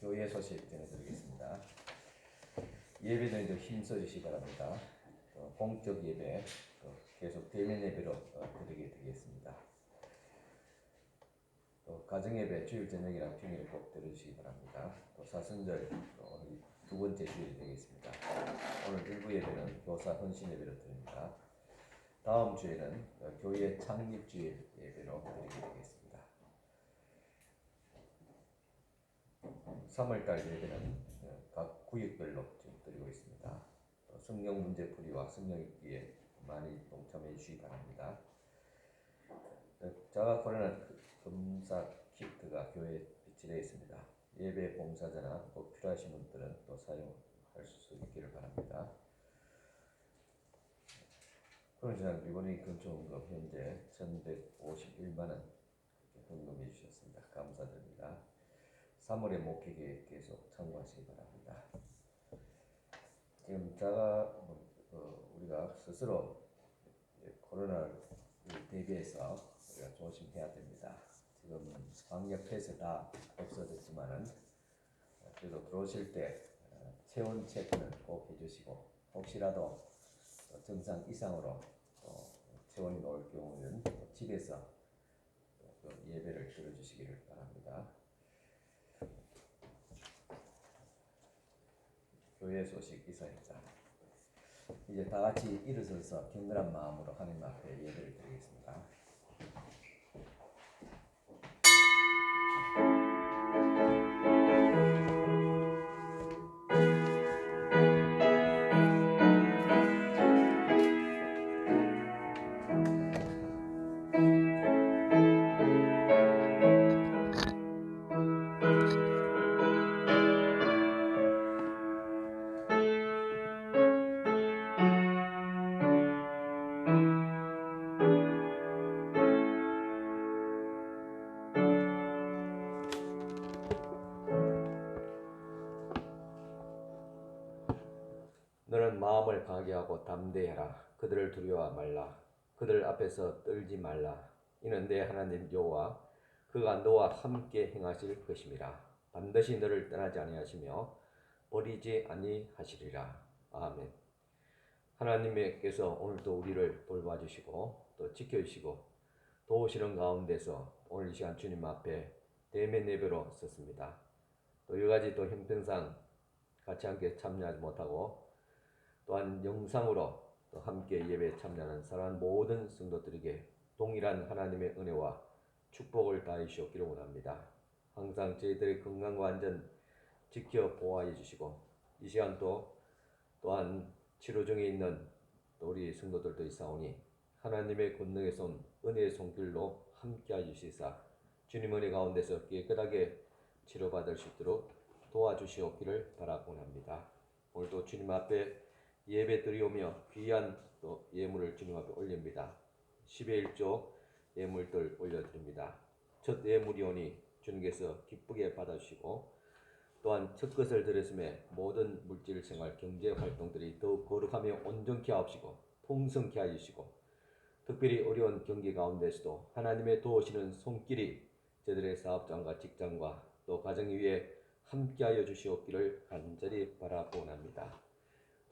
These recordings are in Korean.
교회 소식 전해드리겠습니다. 예배는 이제 힘써주시기 바랍니다. 공적 예배 계속 대면 예배로 드리게 되겠습니다. 또 가정 예배 주일 저녁이랑 평일에 꼭 들어주시기 바랍니다. 또 사순절 오늘 두 번째 주일이 되겠습니다. 오늘 일부 예배는 교사 헌신 예배로 드립니다. 다음 주에는 교회 창립 주일 예배로 드리게 되겠습니다. 3월달 예배는 각 구역별로 지금 드리고 있습니다. 성경 문제풀이와 성경 읽기에 많이 동참해 주시기 바랍니다. 자가 코로나 검사 키트가 교회에 비치되어 있습니다. 예배 봉사자나 꼭 필요하신 분들은 또 사용할 수 있기를 바랍니다. 코로나 이번에 근처원금 현재 1,151만 원 헌금해 주셨습니다. 감사드립니다. 3월의 목회 계획 계속 참고하시기 바랍니다. 지금 우리가 스스로 코로나를 대비해서 우리가 조심해야 됩니다. 지금 방역 폐쇄 다 없어졌지만은 그래도 들어오실 때 체온 체크는 꼭 해주시고 혹시라도 정상 이상으로 체온이 나올 경우는 집에서 예배를 드려주시기를 바랍니다. 교회 소식 이상입니다. 이제 다 같이 일어서서 격렬한 마음으로 하나님 앞에 예배를 드리겠습니다. 너는 마음을 강하게 하고 담대해라. 그들을 두려워 말라. 그들 앞에서 떨지 말라. 이는 내 하나님 여호와 그가 너와 함께 행하실 것임이라. 반드시 너를 떠나지 아니하시며 버리지 아니하시리라. 아멘. 하나님께서 오늘도 우리를 돌봐주시고 또 지켜주시고 도우시는 가운데서 오늘 이 시간 주님 앞에 대면 예배로 섰습니다. 또 여러가지 또 형편상 같이 함께 참여하지 못하고 또한 영상으로 또 함께 예배에 참여하는 사랑하는 모든 성도들에게 동일한 하나님의 은혜와 축복을 다해 주시기를 원합니다. 항상 저희들의 건강과 안전 지켜 보호해 주시고 이 시간도 또한 치료 중에 있는 우리 성도들도 있사오니 하나님의 권능에서 온 은혜의 손길로 함께해 주시사 주님 은혜 가운데서 깨끗하게 치료받을 수 있도록 도와주시옵기를 바라곤 합니다. 오늘도 주님 앞에 예배 드리오며 귀한 또 예물을 주님 앞에 올립니다. 10의 1조 예물들 올려드립니다. 첫 예물이오니 주님께서 기쁘게 받아주시고 또한 첫 것을 드렸음에 모든 물질 생활 경제 활동들이 더욱 거룩하며 온전케 하옵시고 풍성케 하여주시고 특별히 어려운 경기 가운데서도 하나님의 도우시는 손길이 저들의 사업장과 직장과 또 가정 위에 함께하여 주시옵기를 간절히 바라보옵나이다.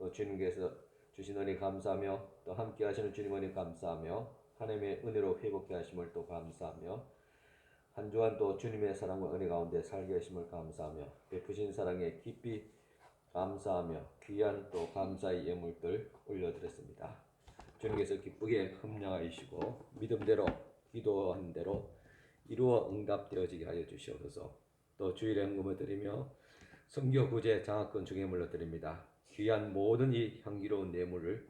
또 주님께서 주신 은혜 감사하며 또 함께 하시는 주님 은혜 감사하며 하나님의 은혜로 회복케 하심을 또 감사하며 한 주간 또 주님의 사랑과 은혜 가운데 살게 하심을 감사하며 베푸신 사랑에 깊이 감사하며 귀한 또 감사의 예물들 올려드렸습니다. 주님께서 기쁘게 흠량하시고 믿음대로 기도한 대로 이루어 응답되어지게 하여 주시옵소서. 또 주일에 헌금을 드리며 선교 구제 장학금 중예물로 드립니다. 귀한 모든 이 향기로운 예물을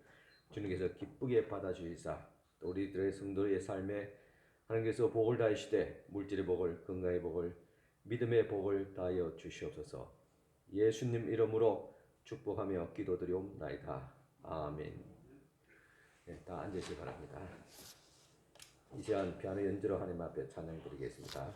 주님께서 기쁘게 받아주시사 또 우리들의 성도의 삶에 하나님께서 복을 다하시되 물질의 복을 건강의 복을 믿음의 복을 다하여 주시옵소서. 예수님 이름으로 축복하며 기도드리옵나이다. 아멘. 네, 다 앉으시기 바랍니다. 이 시간 피아노 연주로 하나님 앞에 찬양 드리겠습니다.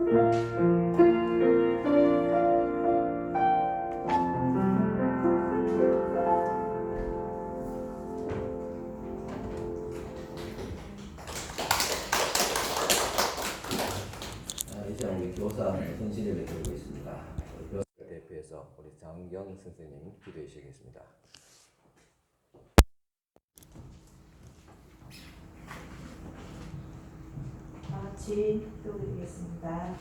이제 우리 교사 헌신을 드리고 있습니다. 교사 대표해서 우리 장경 선생님 기도해 주시겠습니다. 다 같이 기도드리겠습니다.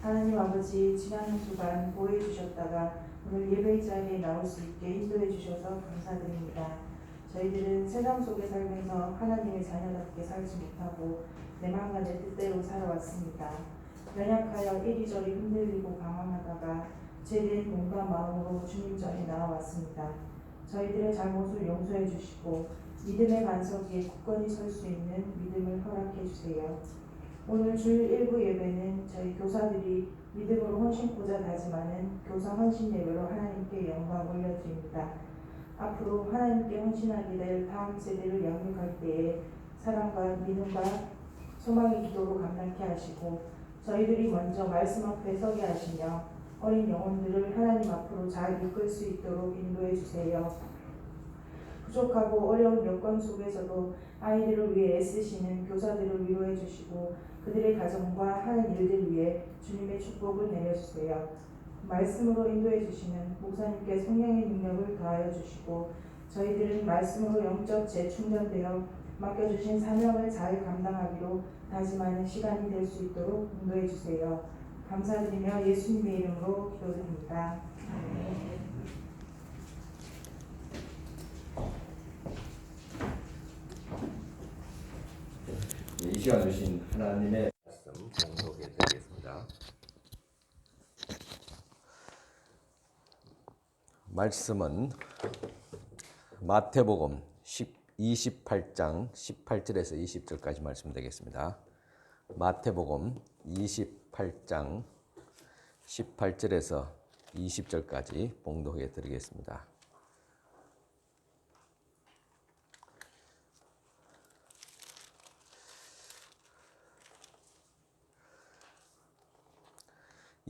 하나님 아버지, 지난 한 주간 보호해 주셨다가 오늘 예배의 자리에 나올 수 있게 인도해 주셔서 감사드립니다. 저희들은 세상 속에 살면서 하나님의 자녀답게 살지 못하고 내 마음과 내 뜻대로 살아왔습니다. 연약하여 이리저리 흔들리고 방황하다가 제된 몸과 마음으로 주님 전에 나아왔습니다. 저희들의 잘못을 용서해 주시고 믿음의 반석 위에 굳건히 설 수 있는 믿음을 허락해 주세요. 오늘 주일 1부 예배는 저희 교사들이 믿음으로 헌신고자 다짐하는 교사 헌신 예배로 하나님께 영광 올려드립니다. 앞으로 하나님께 헌신하게 될 다음 세대를 양육할 때에 사랑과 믿음과 소망의 기도로 감당케 하시고 저희들이 먼저 말씀 앞에 서게 하시며 어린 영혼들을 하나님 앞으로 잘 이끌 수 있도록 인도해 주세요. 부족하고 어려운 여건 속에서도 아이들을 위해 애쓰시는 교사들을 위로해 주시고 그들의 가정과 하는 일들 위해 주님의 축복을 내려주세요. 말씀으로 인도해 주시는 목사님께 성령의 능력을 더하여 주시고 저희들은 말씀으로 영적 재충전되어 맡겨주신 사명을 잘 감당하기로 다짐하는 시간이 될 수 있도록 인도해 주세요. 감사드리며 예수님의 이름으로 기도드립니다. 아멘. 이 시간 주신 하나님의 말씀 봉독해 드리겠습니다. 말씀은 마태복음 28장 18절에서 20절까지 말씀되겠습니다. 마태복음 28장 18절에서 20절까지 봉독해 드리겠습니다.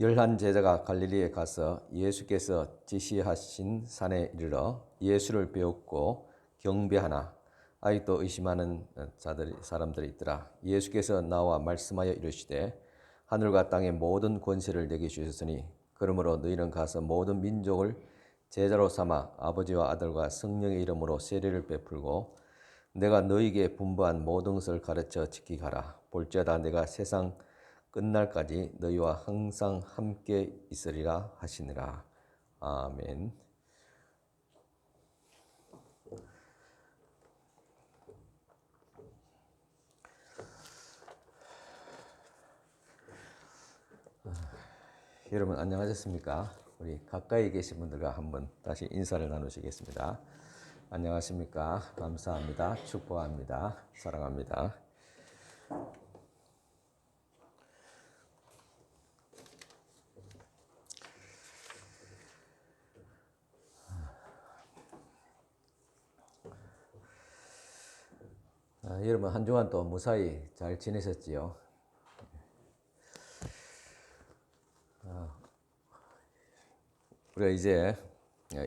열한 제자가 갈릴리에 가서 예수께서 지시하신 산에 이르러 예수를 배웠고 경배하나 아직도 의심하는 사람들이 있더라. 예수께서 나와 말씀하여 이르시되 하늘과 땅의 모든 권세를 내게 주셨으니 그러므로 너희는 가서 모든 민족을 제자로 삼아 아버지와 아들과 성령의 이름으로 세례를 베풀고 내가 너희에게 분부한 모든 것을 가르쳐 지키게 하라. 볼지어다 내가 세상 끝날까지 너희와 항상 함께 있으리라 하시니라. 아멘. 여러분 안녕하셨습니까? 우리 가까이 계신 분들과 한번 다시 인사를 나누시겠습니다. 안녕하십니까? 감사합니다. 축복합니다. 사랑합니다. 여러분 한 주간 또 무사히 잘 지내셨지요? 우리가 이제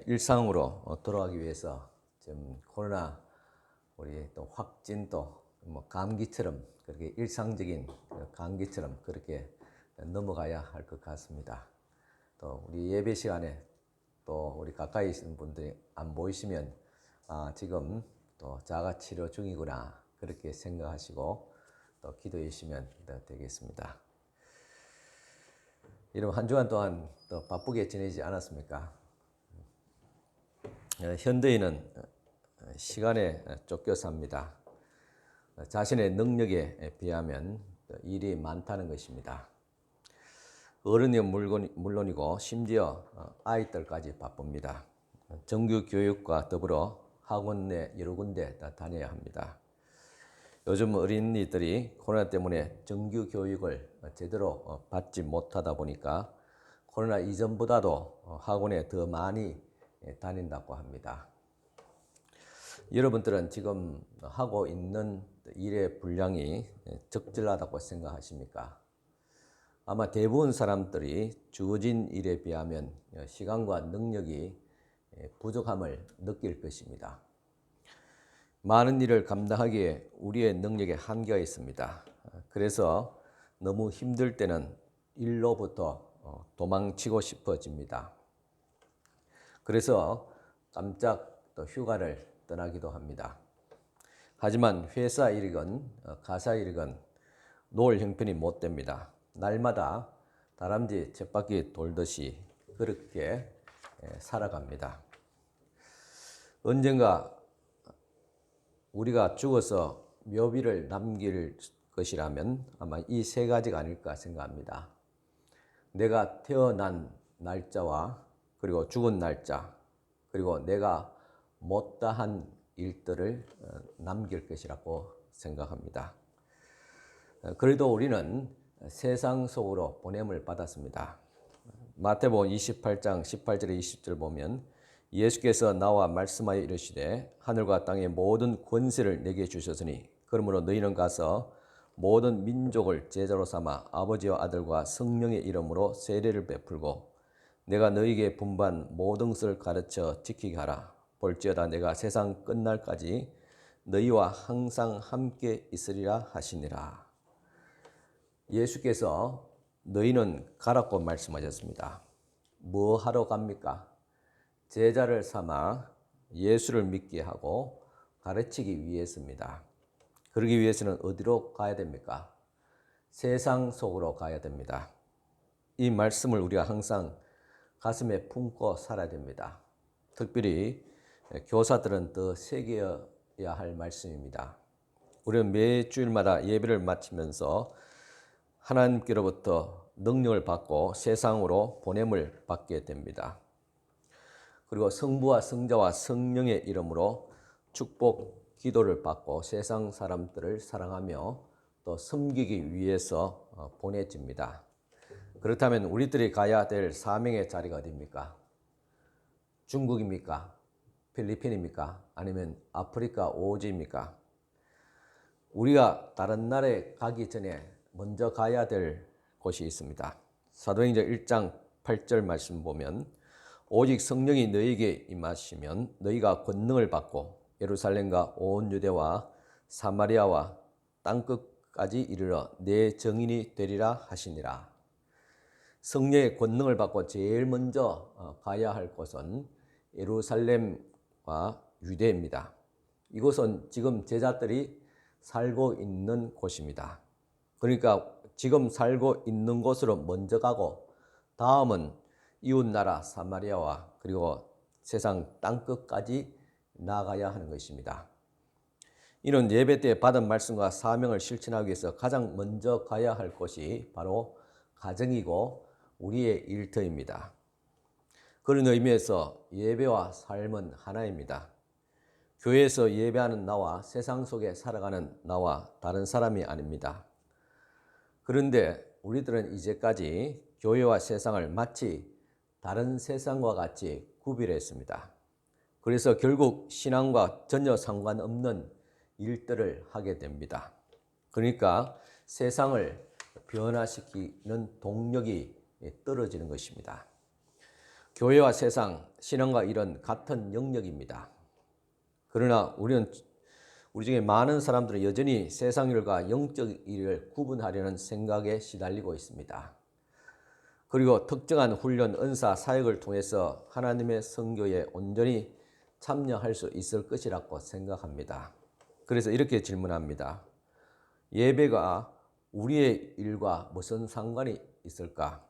일상으로 돌아가기 위해서 지금 코로나 우리 또 확진 또 뭐 감기처럼 그렇게 일상적인 감기처럼 그렇게 넘어가야 할 것 같습니다. 또 우리 예배 시간에 또 우리 가까이 있는 분들이 안 보이시면 지금 또 자가 치료 중이구나 그렇게 생각하시고 또 기도해 주시면 되겠습니다. 여러분 한 주간 동안 또 바쁘게 지내지 않았습니까? 현대인은 시간에 쫓겨 삽니다. 자신의 능력에 비하면 일이 많다는 것입니다. 어른이 물론이고 심지어 아이들까지 바쁩니다. 정규 교육과 더불어 학원 내 여러 군데 다 다녀야 합니다. 요즘 어린이들이 코로나 때문에 정규 교육을 제대로 받지 못하다 보니까 코로나 이전보다도 학원에 더 많이 다닌다고 합니다. 여러분들은 지금 하고 있는 일의 분량이 적절하다고 생각하십니까? 아마 대부분 사람들이 주어진 일에 비하면 시간과 능력이 부족함을 느낄 것입니다. 많은 일을 감당하기에 우리의 능력에 한계가 있습니다. 그래서 너무 힘들 때는 일로부터 도망치고 싶어집니다. 그래서 깜짝 또 휴가를 떠나기도 합니다. 하지만 회사 일이건 가사 일이건 놓을 형편이 못 됩니다. 날마다 다람쥐 쳇바퀴 돌듯이 그렇게 살아갑니다. 언젠가 우리가 죽어서 묘비를 남길 것이라면 아마 이 세 가지가 아닐까 생각합니다. 내가 태어난 날짜와 그리고 죽은 날짜, 그리고 내가 못다한 일들을 남길 것이라고 생각합니다. 그래도 우리는 세상 속으로 보냄을 받았습니다. 마태복음 28장 18절에 20절 보면 예수께서 나와 말씀하여 이르시되 하늘과 땅의 모든 권세를 내게 주셨으니 그러므로 너희는 가서 모든 민족을 제자로 삼아 아버지와 아들과 성령의 이름으로 세례를 베풀고 내가 너희에게 분부한 모든 것을 가르쳐 지키게 하라. 볼지어다 내가 세상 끝날까지 너희와 항상 함께 있으리라 하시니라. 예수께서 너희는 가라고 말씀하셨습니다. 뭐 하러 갑니까? 제자를 삼아 예수를 믿게 하고 가르치기 위해서입니다. 그러기 위해서는 어디로 가야 됩니까? 세상 속으로 가야 됩니다. 이 말씀을 우리가 항상 가슴에 품고 살아야 됩니다. 특별히 교사들은 더 새겨야 할 말씀입니다. 우리는 매 주일마다 예배를 마치면서 하나님께로부터 능력을 받고 세상으로 보냄을 받게 됩니다. 그리고 성부와 성자와 성령의 이름으로 축복 기도를 받고 세상 사람들을 사랑하며 또 섬기기 위해서 보내집니다. 그렇다면 우리들이 가야 될 사명의 자리가 어디입니까? 중국입니까? 필리핀입니까? 아니면 아프리카 오지입니까? 우리가 다른 나라에 가기 전에 먼저 가야 될 곳이 있습니다. 사도행전 1장 8절 말씀 보면 오직 성령이 너희에게 임하시면 너희가 권능을 받고 예루살렘과 온 유대와 사마리아와 땅끝까지 이르러 내 증인이 되리라 하시니라. 성령의 권능을 받고 제일 먼저 가야 할 곳은 예루살렘과 유대입니다. 이곳은 지금 제자들이 살고 있는 곳입니다. 그러니까 지금 살고 있는 곳으로 먼저 가고 다음은 이웃나라 사마리아와 그리고 세상 땅끝까지 나아가야 하는 것입니다. 이는 예배 때 받은 말씀과 사명을 실천하기 위해서 가장 먼저 가야 할 곳이 바로 가정이고 우리의 일터입니다. 그런 의미에서 예배와 삶은 하나입니다. 교회에서 예배하는 나와 세상 속에 살아가는 나와 다른 사람이 아닙니다. 그런데 우리들은 이제까지 교회와 세상을 마치 다른 세상과 같이 구별했습니다. 그래서 결국 신앙과 전혀 상관없는 일들을 하게 됩니다. 그러니까 세상을 변화시키는 동력이 떨어지는 것입니다. 교회와 세상, 신앙과 일은 같은 영역입니다. 그러나 우리 중에 많은 사람들은 여전히 세상 일과 영적 일을 구분하려는 생각에 시달리고 있습니다. 그리고 특정한 훈련, 은사, 사역을 통해서 하나님의 선교에 온전히 참여할 수 있을 것이라고 생각합니다. 그래서 이렇게 질문합니다. 예배가 우리의 일과 무슨 상관이 있을까?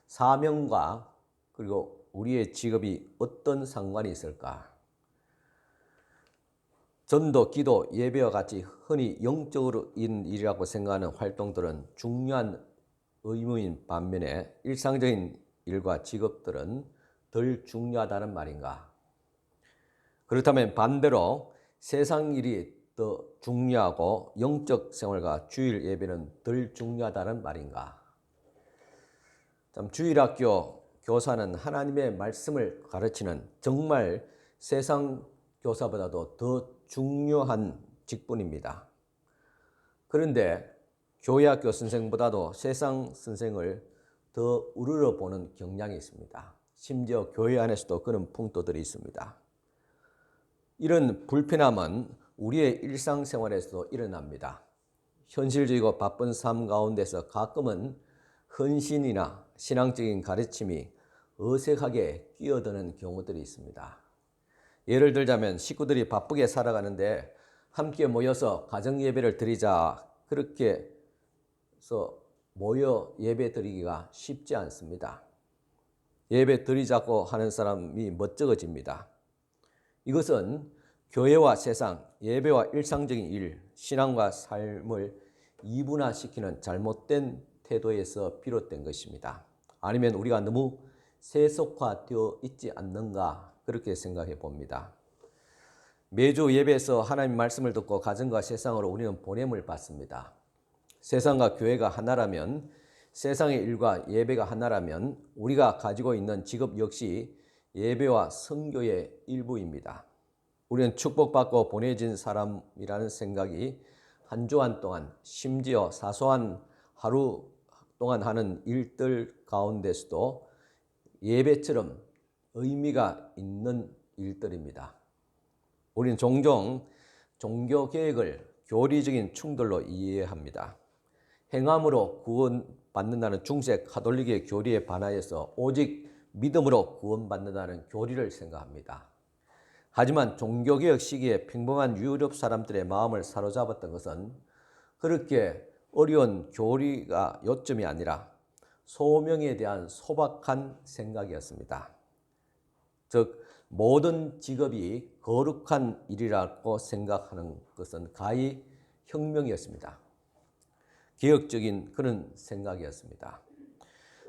사명과 그리고 우리의 직업이 어떤 상관이 있을까? 전도, 기도, 예배와 같이 흔히 영적으로 있는 일이라고 생각하는 활동들은 중요한 의무인 반면에 일상적인 일과 직업들은 덜 중요하다는 말인가? 그렇다면 반대로 세상 일이 더 중요하고 영적 생활과 주일 예배는 덜 중요하다는 말인가? 주일학교 교사는 하나님의 말씀을 가르치는 정말 세상 교사보다도 더 중요한 직분입니다. 그런데 교회 학교 선생보다도 세상 선생을 더 우러러 보는 경향이 있습니다. 심지어 교회 안에서도 그런 풍토들이 있습니다. 이런 불편함은 우리의 일상생활에서도 일어납니다. 현실적이고 바쁜 삶 가운데서 가끔은 헌신이나 신앙적인 가르침이 어색하게 끼어드는 경우들이 있습니다. 예를 들자면 식구들이 바쁘게 살아가는데 함께 모여서 가정 예배를 드리자, 그렇게 해서 모여 예배 드리기가 쉽지 않습니다. 예배 드리자고 하는 사람이 멋쩍어집니다. 이것은 교회와 세상, 예배와 일상적인 일, 신앙과 삶을 이분화시키는 잘못된 태도에서 비롯된 것입니다. 아니면 우리가 너무 세속화되어 있지 않는가, 그렇게 생각해 봅니다. 매주 예배에서 하나님 말씀을 듣고 가정과 세상으로 우리는 보냄을 받습니다. 세상과 교회가 하나라면, 세상의 일과 예배가 하나라면 우리가 가지고 있는 직업 역시 예배와 선교의 일부입니다. 우리는 축복받고 보내진 사람이라는 생각이 한 주간 동안, 심지어 사소한 하루 동안 하는 일들 가운데서도 예배처럼 의미가 있는 일들입니다. 우리는 종종 종교 개혁을 교리적인 충돌로 이해합니다. 행함으로 구원받는다는 중세 가톨릭의 교리에 반하여서 오직 믿음으로 구원받는다는 교리를 생각합니다. 하지만 종교개혁 시기에 평범한 유럽 사람들의 마음을 사로잡았던 것은 그렇게 어려운 교리가 요점이 아니라 소명에 대한 소박한 생각이었습니다. 즉 모든 직업이 거룩한 일이라고 생각하는 것은 가히 혁명이었습니다. 개혁적인 그런 생각이었습니다.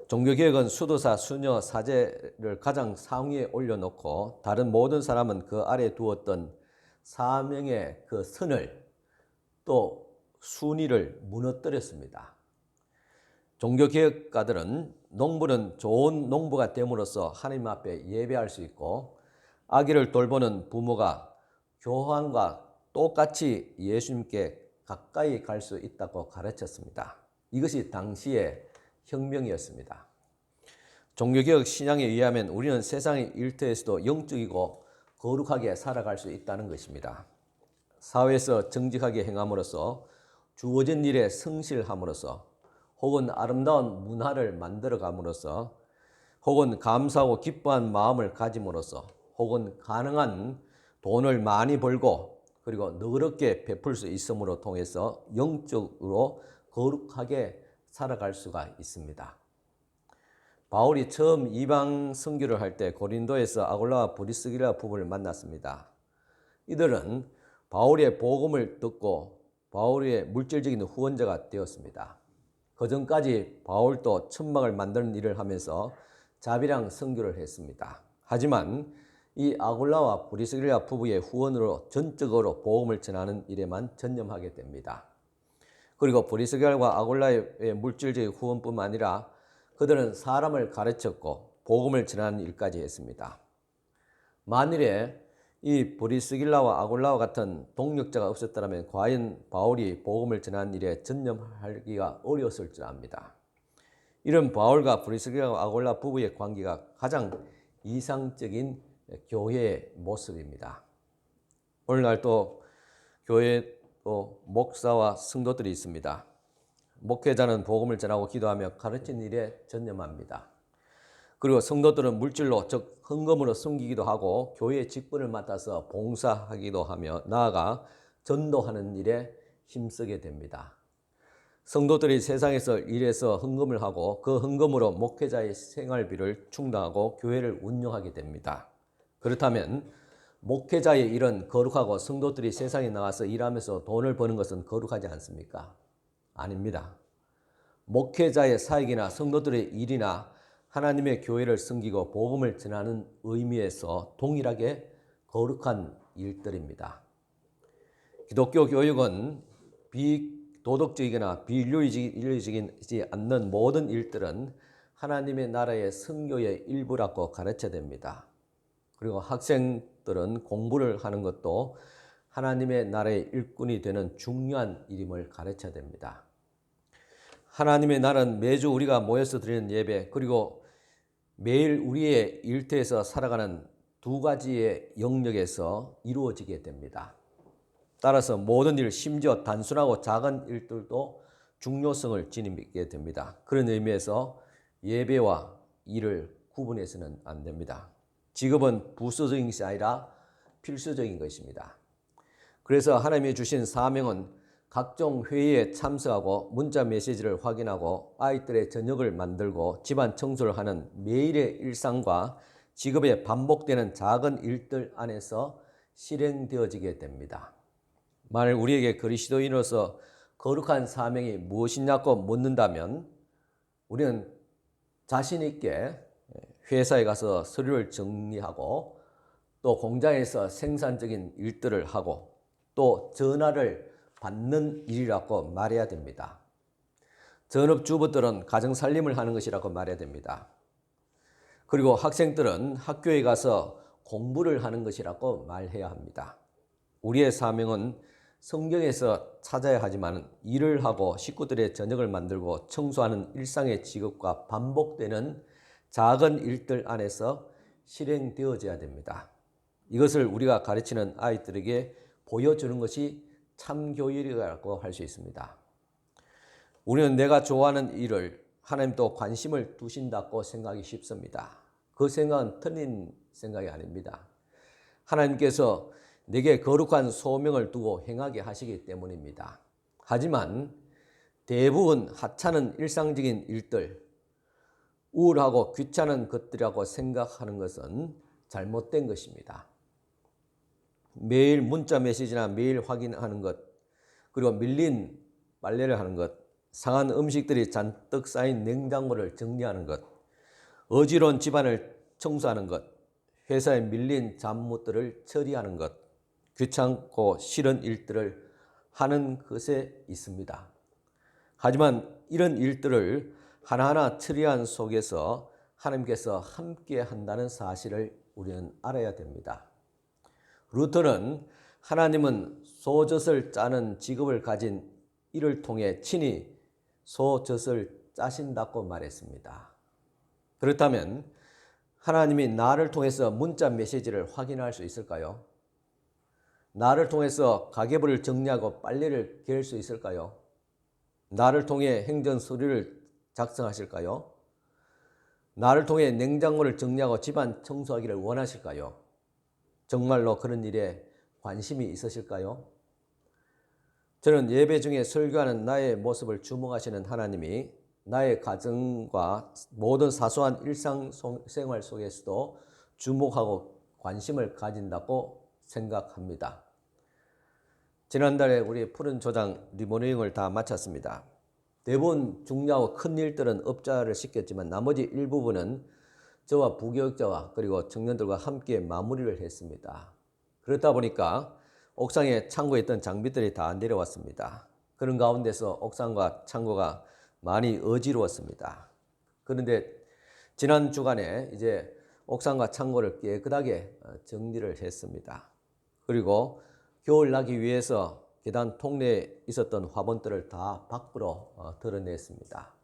종교개혁은 수도사, 수녀, 사제를 가장 상위에 올려놓고 다른 모든 사람은 그 아래에 두었던 사명의 그 선을, 또 순위를 무너뜨렸습니다. 종교개혁가들은 농부는 좋은 농부가 됨으로써 하나님 앞에 예배할 수 있고, 아기를 돌보는 부모가 교황과 똑같이 예수님께 가까이 갈 수 있다고 가르쳤습니다. 이것이 당시의 혁명이었습니다. 종교개혁 신앙에 의하면 우리는 세상의 일터에서도 영적이고 거룩하게 살아갈 수 있다는 것입니다. 사회에서 정직하게 행함으로써, 주어진 일에 성실함으로써, 혹은 아름다운 문화를 만들어감으로써, 혹은 감사하고 기뻐한 마음을 가짐으로써, 혹은 가능한 돈을 많이 벌고 그리고 너그럽게 베풀 수 있음으로 통해서 영적으로 거룩하게 살아갈 수가 있습니다. 바울이 처음 이방 선교를 할 때 고린도에서 아굴라와 브리스길라 부부를 만났습니다. 이들은 바울의 복음을 듣고 바울의 물질적인 후원자가 되었습니다. 그 전까지 바울도 천막을 만드는 일을 하면서 자비랑 선교를 했습니다. 하지만 이 아굴라와 브리스길라 부부의 후원으로 전적으로 복음을 전하는 일에만 전념하게 됩니다. 그리고 브리스길라와 아굴라의 물질적인 후원뿐만 아니라 그들은 사람을 가르쳤고 복음을 전하는 일까지 했습니다. 만일에 이 브리스길라와 아굴라와 같은 동력자가 없었다면 과연 바울이 복음을 전하는 일에 전념하기가 어려웠을 줄 압니다. 이런 바울과 브리스길라와 아굴라 부부의 관계가 가장 이상적인 교회의 모습입니다. 오늘날 또 교회에 또 목사와 성도들이 있습니다. 목회자는 복음을 전하고 기도하며 가르치는 일에 전념합니다. 그리고 성도들은 물질로, 즉 헌금으로 섬기기도 하고 교회의 직분을 맡아서 봉사하기도 하며 나아가 전도하는 일에 힘쓰게 됩니다. 성도들이 세상에서 일해서 헌금을 하고 그 헌금으로 목회자의 생활비를 충당하고 교회를 운영하게 됩니다. 그렇다면 목회자의 일은 거룩하고 성도들이 세상에 나가서 일하면서 돈을 버는 것은 거룩하지 않습니까? 아닙니다. 목회자의 사역이나 성도들의 일이나 하나님의 교회를 섬기고 복음을 전하는 의미에서 동일하게 거룩한 일들입니다. 기독교 교육은 비도덕적이거나 비윤리적이지 않는 모든 일들은 하나님의 나라의 선교의 일부라고 가르쳐야 됩니다. 그리고 학생들은 공부를 하는 것도 하나님의 나라의 일꾼이 되는 중요한 일임을 가르쳐야 됩니다. 하나님의 나라는 매주 우리가 모여서 드리는 예배, 그리고 매일 우리의 일터에서 살아가는 두 가지의 영역에서 이루어지게 됩니다. 따라서 모든 일, 심지어 단순하고 작은 일들도 중요성을 지니게 됩니다. 그런 의미에서 예배와 일을 구분해서는 안 됩니다. 직업은 부수적인 것이 아니라 필수적인 것입니다. 그래서 하나님이 주신 사명은 각종 회의에 참석하고 문자 메시지를 확인하고 아이들의 저녁을 만들고 집안 청소를 하는 매일의 일상과 직업에 반복되는 작은 일들 안에서 실행되어지게 됩니다. 만일 우리에게 그리스도인으로서 거룩한 사명이 무엇이냐고 묻는다면 우리는 자신 있게 회사에 가서 서류를 정리하고 또 공장에서 생산적인 일들을 하고 또 전화를 받는 일이라고 말해야 됩니다. 전업주부들은 가정살림을 하는 것이라고 말해야 됩니다. 그리고 학생들은 학교에 가서 공부를 하는 것이라고 말해야 합니다. 우리의 사명은 성경에서 찾아야 하지만 일을 하고 식구들의 저녁을 만들고 청소하는 일상의 직업과 반복되는 작은 일들 안에서 실행되어져야 됩니다. 이것을 우리가 가르치는 아이들에게 보여주는 것이 참교육이라고 할 수 있습니다. 우리는 내가 좋아하는 일을 하나님도 관심을 두신다고 생각하기 쉽습니다. 그 생각은 틀린 생각이 아닙니다. 하나님께서 내게 거룩한 소명을 두고 행하게 하시기 때문입니다. 하지만 대부분 하찮은 일상적인 일들, 우울하고 귀찮은 것들이라고 생각하는 것은 잘못된 것입니다. 매일 문자 메시지나 메일 확인하는 것, 그리고 밀린 빨래를 하는 것, 상한 음식들이 잔뜩 쌓인 냉장고를 정리하는 것, 어지러운 집안을 청소하는 것, 회사에 밀린 잡무들을 처리하는 것, 귀찮고 싫은 일들을 하는 것에 있습니다. 하지만 이런 일들을 하나하나 처리한 속에서 하나님께서 함께 한다는 사실을 우리는 알아야 됩니다. 루터는 하나님은 소젖을 짜는 직업을 가진 이를 통해 친히 소젖을 짜신다고 말했습니다. 그렇다면 하나님이 나를 통해서 문자 메시지를 확인할 수 있을까요? 나를 통해서 가계부를 정리하고 빨래를 개을 수 있을까요? 나를 통해 행정 서류를 작성하실까요? 나를 통해 냉장고를 정리하고 집안 청소하기를 원하실까요? 정말로 그런 일에 관심이 있으실까요? 저는 예배 중에 설교하는 나의 모습을 주목하시는 하나님이 나의 가정과 모든 사소한 일상생활 속에서도 주목하고 관심을 가진다고 생각합니다. 지난달에 우리 푸른 조장 리모델링을 다 마쳤습니다. 대부분 중요하고 큰 일들은 업자를 시켰지만 나머지 일부분은 저와 부교육자와 그리고 청년들과 함께 마무리를 했습니다. 그렇다 보니까 옥상에 창고에 있던 장비들이 다 내려왔습니다. 그런 가운데서 옥상과 창고가 많이 어지러웠습니다. 그런데 지난 주간에 이제 옥상과 창고를 깨끗하게 정리를 했습니다. 그리고 겨울 나기 위해서 계단 통로에 있었던 화분들을 다 밖으로 드러냈습니다.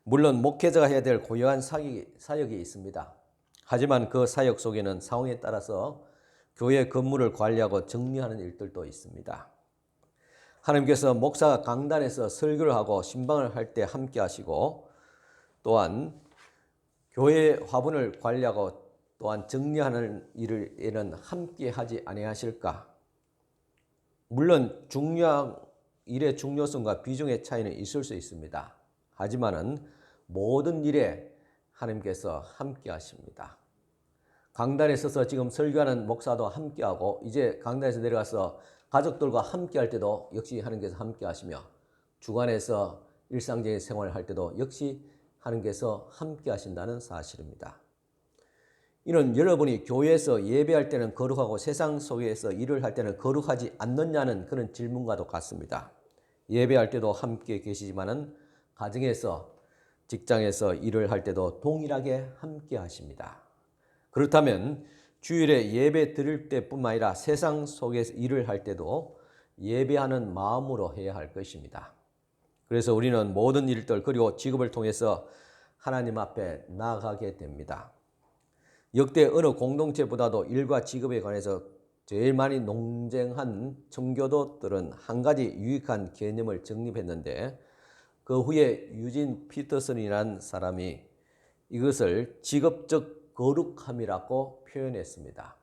물론 목회자가 해야 될 고유한 사역이 있습니다. 하지만 그 사역 속에는 상황에 따라서 교회 건물을 관리하고 정리하는 일들도 있습니다. 하나님께서 목사가 강단에서 설교를 하고 신방을 할 때 함께 하시고 또한 교회 화분을 관리하고 또한 정리하는 일에는 함께 하지 아니하실까? 물론 중요한 일의 중요성과 비중의 차이는 있을 수 있습니다. 하지만은 모든 일에 하나님께서 함께 하십니다. 강단에 서서 지금 설교하는 목사도 함께하고 이제 강단에서 내려가서 가족들과 함께할 때도 역시 하나님께서 함께하시며 주간에서 일상적인 생활을 할 때도 역시 하나님께서 함께하신다는 사실입니다. 이는 여러분이 교회에서 예배할 때는 거룩하고 세상 속에서 일을 할 때는 거룩하지 않느냐는 그런 질문과도 같습니다. 예배할 때도 함께 계시지만은 가정에서 직장에서 일을 할 때도 동일하게 함께 하십니다. 그렇다면 주일에 예배 드릴 때뿐만 아니라 세상 속에서 일을 할 때도 예배하는 마음으로 해야 할 것입니다. 그래서 우리는 모든 일들 그리고 직업을 통해서 하나님 앞에 나아가게 됩니다. 역대 어느 공동체보다도 일과 직업에 관해서 제일 많이 논쟁한 청교도들은 한 가지 유익한 개념을 정립했는데 그 후에 유진 피터슨이라는 사람이 이것을 직업적 거룩함이라고 표현했습니다.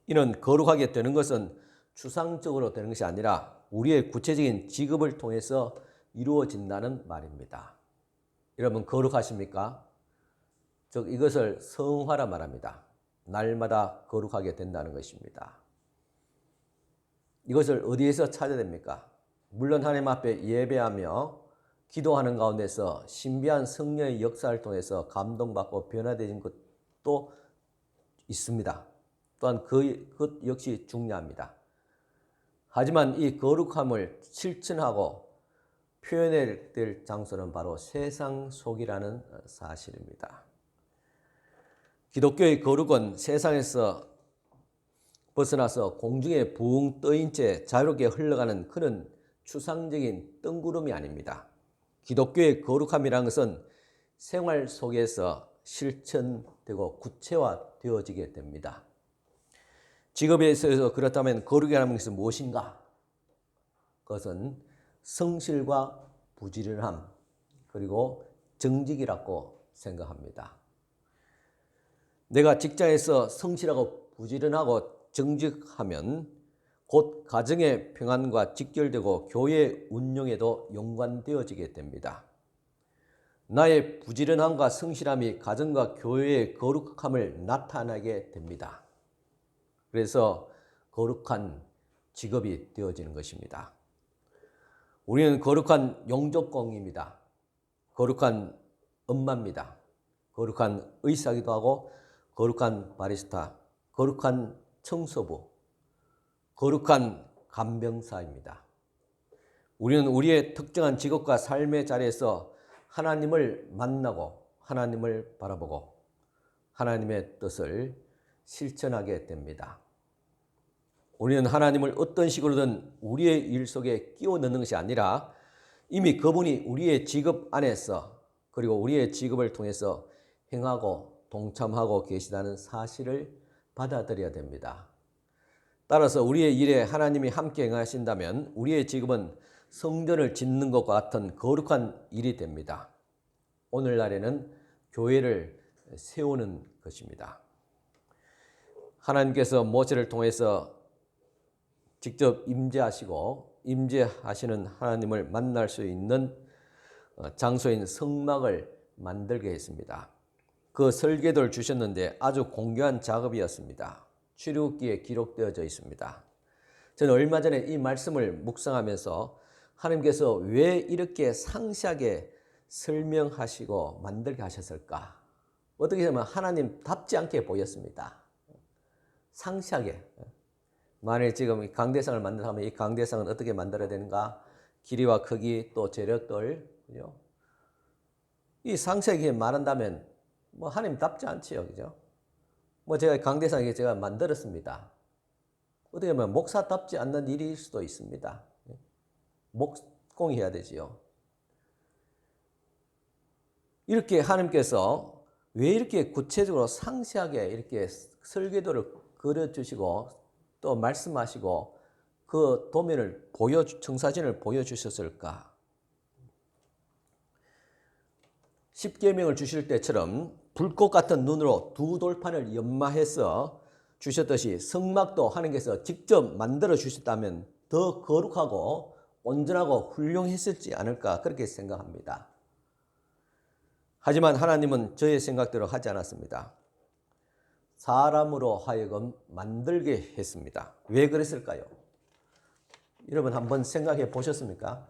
이는 거룩하게 되는 것은 추상적으로 되는 것이 아니라 우리의 구체적인 직업을 통해서 이루어진다는 말입니다. 여러분 거룩하십니까? 즉 이것을 성화라 말합니다. 날마다 거룩하게 된다는 것입니다. 이것을 어디에서 찾아야 됩니까? 물론 하나님 앞에 예배하며 기도하는 가운데서 신비한 성령의 역사를 통해서 감동받고 변화되는 것도 있습니다. 또한 그 역시 중요합니다. 하지만 이 거룩함을 실천하고 표현해야 될 장소는 바로 세상 속이라는 사실입니다. 기독교의 거룩은 세상에서 벗어나서 공중에 붕 떠인 채 자유롭게 흘러가는 그런 추상적인 뜬구름이 아닙니다. 기독교의 거룩함이라는 것은 생활 속에서 실천되고 구체화되어지게 됩니다. 직업에 있어서 그렇다면 거룩이라는 것은 무엇인가? 그것은 성실과 부지런함 그리고 정직이라고 생각합니다. 내가 직장에서 성실하고 부지런하고 정직하면 곧 가정의 평안과 직결되고 교회 운영에도 연관되어지게 됩니다. 나의 부지런함과 성실함이 가정과 교회의 거룩함을 나타나게 됩니다. 그래서 거룩한 직업이 되어지는 것입니다. 우리는 거룩한 용접공입니다. 거룩한 엄마입니다. 거룩한 의사기도 하고 거룩한 바리스타, 거룩한 청소부, 거룩한 간병사입니다. 우리는 우리의 특정한 직업과 삶의 자리에서 하나님을 만나고 하나님을 바라보고 하나님의 뜻을 실천하게 됩니다. 우리는 하나님을 어떤 식으로든 우리의 일 속에 끼워 넣는 것이 아니라 이미 그분이 우리의 직업 안에서 그리고 우리의 직업을 통해서 행하고 동참하고 계시다는 사실을 받아들여야 됩니다. 따라서 우리의 일에 하나님이 함께 행하신다면 우리의 직업은 성전을 짓는 것과 같은 거룩한 일이 됩니다. 오늘날에는 교회를 세우는 것입니다. 하나님께서 모세를 통해서 직접 임재하시는 하나님을 만날 수 있는 장소인 성막을 만들게 했습니다. 그 설계도를 주셨는데 아주 공교한 작업이었습니다. 출애굽기에 기록되어져 있습니다. 저는 얼마 전에 이 말씀을 묵상하면서 하나님께서 왜 이렇게 상세하게 설명하시고 만들게 하셨을까? 어떻게 보면 하나님답지 않게 보였습니다. 상세하게. 만일 지금 강대상을 만들면 이 강대상은 어떻게 만들어야 되는가? 길이와 크기 또 재료들 이 상세하게 말한다면 하나님답지 않지요, 그죠? 제가 강대상에 제가 만들었습니다. 어떻게 보면 목사답지 않는 일일 수도 있습니다. 목공해야 되지요. 이렇게 하나님께서 왜 이렇게 구체적으로 상세하게 이렇게 설계도를 그려주시고 또 말씀하시고 그 도면을 청사진을 보여주셨을까? 십계명을 주실 때처럼 불꽃 같은 눈으로 두 돌판을 연마해서 주셨듯이 성막도 하나님께서 직접 만들어 주셨다면 더 거룩하고 온전하고 훌륭했을지 않을까 그렇게 생각합니다. 하지만 하나님은 저의 생각대로 하지 않았습니다. 사람으로 하여금 만들게 했습니다. 왜 그랬을까요? 여러분 한번 생각해 보셨습니까?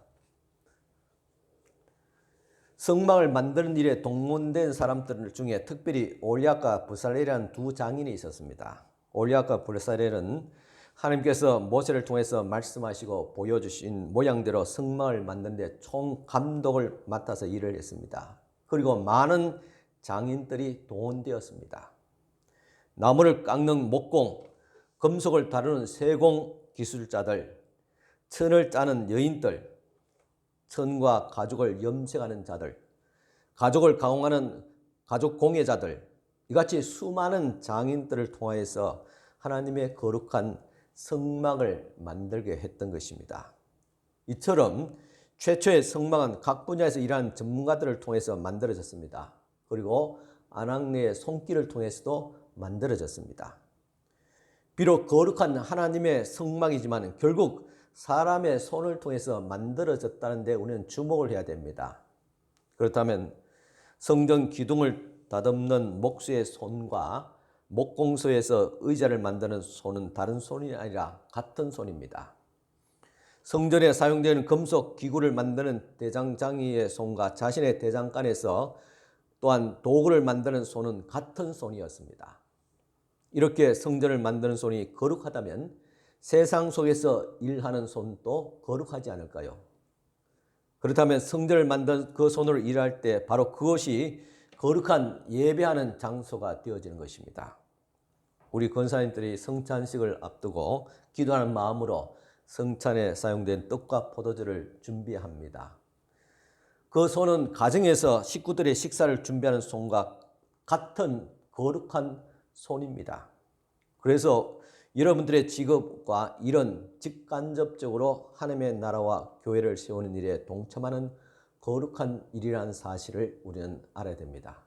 성막을 만드는 일에 동문된 사람들 중에 특별히 올리압과 부살렐이라는 두 장인이 있었습니다. 올리압과 부살렐은 하나님께서 모세를 통해서 말씀하시고 보여주신 모양대로 성막을 만드는데 총감독을 맡아서 일을 했습니다. 그리고 많은 장인들이 동원되었습니다. 나무를 깎는 목공, 금속을 다루는 세공 기술자들, 천을 짜는 여인들, 선과 가족을 염색하는 자들, 가족을 가공하는 가족 공예자들, 이같이 수많은 장인들을 통하여서 하나님의 거룩한 성막을 만들게 했던 것입니다. 이처럼 최초의 성막은 각 분야에서 일하는 전문가들을 통해서 만들어졌습니다. 그리고 아낙네의 손길을 통해서도 만들어졌습니다. 비록 거룩한 하나님의 성막이지만 결국 사람의 손을 통해서 만들어졌다는 데 우리는 주목을 해야 됩니다. 그렇다면 성전 기둥을 다듬는 목수의 손과 목공소에서 의자를 만드는 손은 다른 손이 아니라 같은 손입니다. 성전에 사용되는 금속 기구를 만드는 대장장이의 손과 자신의 대장간에서 또한 도구를 만드는 손은 같은 손이었습니다. 이렇게 성전을 만드는 손이 거룩하다면 세상 속에서 일하는 손도 거룩하지 않을까요? 그렇다면 성전을 만든 그 손으로 일할 때 바로 그것이 거룩한 예배하는 장소가 되어지는 것입니다. 우리 권사님들이 성찬식을 앞두고 기도하는 마음으로 성찬에 사용된 떡과 포도주를 준비합니다. 그 손은 가정에서 식구들의 식사를 준비하는 손과 같은 거룩한 손입니다. 그래서 여러분들의 직업과 일은 직간접적으로 하나님의 나라와 교회를 세우는 일에 동참하는 거룩한 일이라는 사실을 우리는 알아야 됩니다.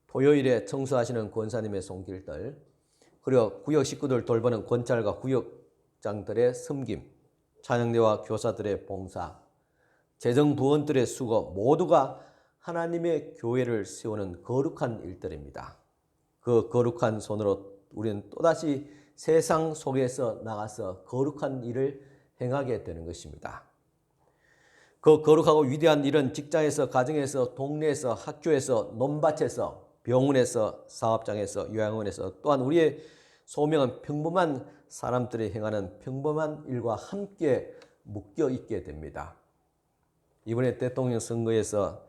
토요일에 청소하시는 권사님의 손길들, 그리고 구역 식구들 돌보는 권찰과 구역장들의 섬김, 찬양대와 교사들의 봉사, 재정부원들의 수고 모두가 하나님의 교회를 세우는 거룩한 일들입니다. 그 거룩한 손으로 우리는 또다시 세상 속에서 나가서 거룩한 일을 행하게 되는 것입니다. 그 거룩하고 위대한 일은 직장에서, 가정에서, 동네에서, 학교에서, 논밭에서, 병원에서, 사업장에서, 요양원에서, 또한 우리의 소명은 평범한 사람들이 행하는 평범한 일과 함께 묶여 있게 됩니다. 이번에 대통령 선거에서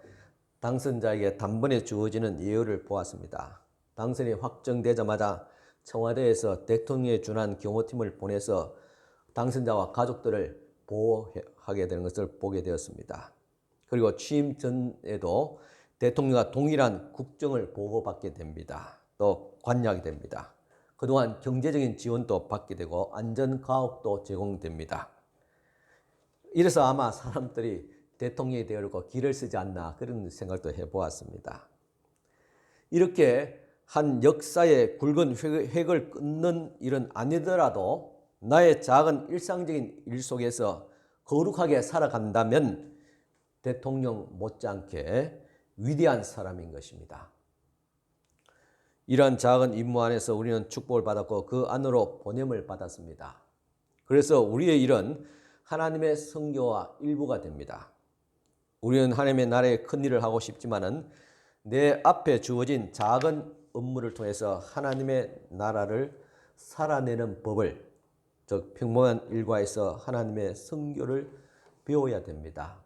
당선자에게 단번에 주어지는 예우를 보았습니다. 당선이 확정되자마자 청와대에서 대통령에 준한 경호팀을 보내서 당선자와 가족들을 보호하게 되는 것을 보게 되었습니다. 그리고 취임 전에도 대통령과 동일한 국정을 보고받게 됩니다. 또 관여하게 됩니다. 그동안 경제적인 지원도 받게 되고 안전가옥도 제공됩니다. 이래서 아마 사람들이 대통령이 되려고 길을 쓰지 않나 그런 생각도 해보았습니다. 이렇게 한 역사의 굵은 획을 끊는 일은 아니더라도 나의 작은 일상적인 일 속에서 거룩하게 살아간다면 대통령 못지않게 위대한 사람인 것입니다. 이러한 작은 임무 안에서 우리는 축복을 받았고 그 안으로 보냄을 받았습니다. 그래서 우리의 일은 하나님의 선교와 일부가 됩니다. 우리는 하나님의 나라의 큰 일을 하고 싶지만은 내 앞에 주어진 작은 업무를 통해서 하나님의 나라를 살아내는 법을, 즉 평범한 일과에서 하나님의 선교를 배워야 됩니다.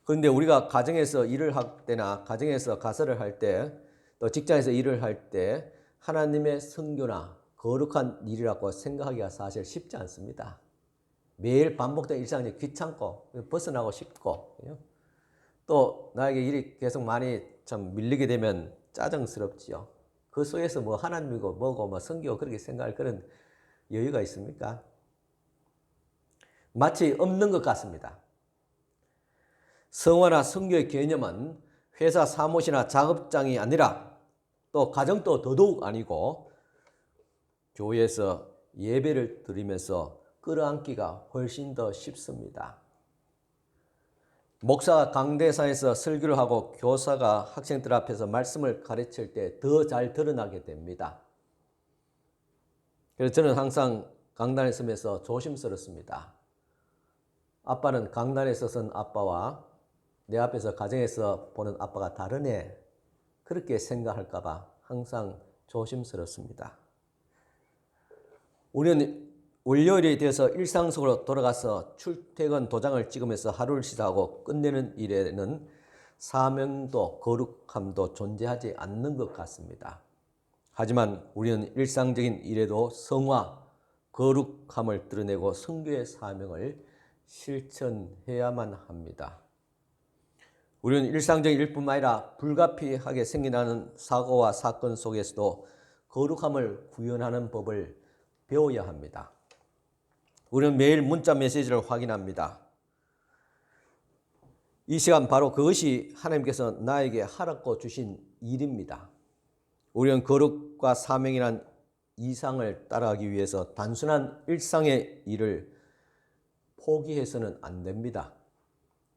그런데 우리가 가정에서 일을 할 때나 가정에서 가설을 할 때, 또 직장에서 일을 할 때 하나님의 선교나 거룩한 일이라고 생각하기가 사실 쉽지 않습니다. 매일 반복된 일상이 귀찮고 벗어나고 싶고 또 나에게 일이 계속 많이 참 밀리게 되면 짜증스럽지요. 그 속에서 뭐 하나님이고 뭐고 뭐 선교 그렇게 생각할 그런 여유가 있습니까? 마치 없는 것 같습니다. 성화나 선교의 개념은 회사 사무실이나 작업장이 아니라 또 가정도 더더욱 아니고 교회에서 예배를 드리면서 끌어안기가 훨씬 더 쉽습니다. 목사가 강대상에서 설교를 하고 교사가 학생들 앞에서 말씀을 가르칠 때 더 잘 드러나게 됩니다. 그래서 저는 항상 강단에 서면서 조심스럽습니다. 아빠는 강단에 서선 아빠와 내 앞에서 가정에서 보는 아빠가 다르네. 그렇게 생각할까 봐 항상 조심스럽습니다. 우리는 월요일에 되어서 일상 속으로 돌아가서 출퇴근 도장을 찍으면서 하루를 시작하고 끝내는 일에는 사명도 거룩함도 존재하지 않는 것 같습니다. 하지만 우리는 일상적인 일에도 성화, 거룩함을 드러내고 선교의 사명을 실천해야만 합니다. 우리는 일상적인 일뿐만 아니라 불가피하게 생겨나는 사고와 사건 속에서도 거룩함을 구현하는 법을 배워야 합니다. 우리는 매일 문자 메시지를 확인합니다. 이 시간 바로 그것이 하나님께서 나에게 하라고 주신 일입니다. 우리는 거룩과 사명이란 이상을 따라가기 위해서 단순한 일상의 일을 포기해서는 안 됩니다.